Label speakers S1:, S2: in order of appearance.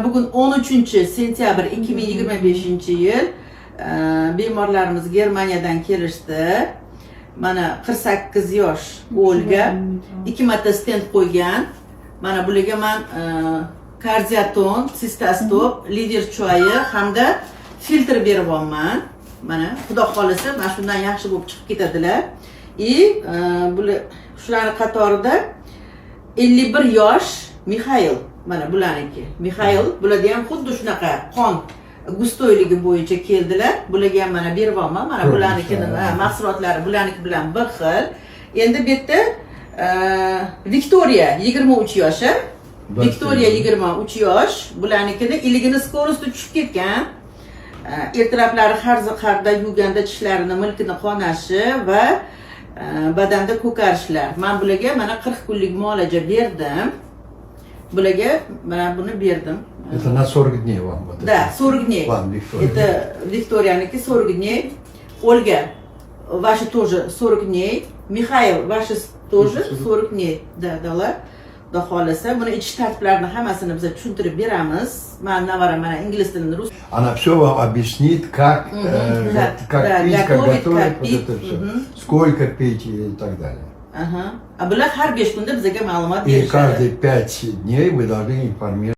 S1: bugün 13 sentyabr 2025 yil. Bemorlarimiz Germaniyadan kelishdi. Mana 48 yosh Olga 2 marta stent qo'ygan. Mana bularga men kardiaton, sistastop, lider choyi hamda filtr beryapman. Mana xudo xolisa mana shundan yaxshi bo'lib chiqib ketadilar. Bular shularning qatorida 51 yosh Mikhail, mana bularniki. Mikhail, bularda ham xuddi shunaqa qon gustoyligi bo'yicha keldilar. Bularga ham mana beryapman. Mana bularnikini mahsulotlari bularniki bilan bir xil. Endi bu yerda Victoria 23 yosh. Victoria 23 yosh. Bularnikini iligini skorosti tushib ketgan. Ertalablari har yuganda tishlarini milkini qonashi va badanda ko'karishlar. Men bularga mana 40 kunlik muolaja berdim. Bularga mana buni berdim.
S2: Это на 40 дней вам вот это?
S1: Да, 40 дней.
S2: Вам, Виктория.
S1: Это Викторияники 40 дней. Ольга, ваши тоже 40 дней. Михаил, ваши тоже 40 дней. Да, дала. Xudo xolisa, buni ichish tartiblarini hammasini biz tushuntirib beramiz. Men navaram mana ingliz tilini rus.
S2: Она все вам объяснит, как пить, как готовить, вот это все. Сколько пить и так далее.
S1: Bular har 5 kunda bizga ma'lumot
S2: И
S1: berishadi.
S2: каждые 5 дней вы должны информировать.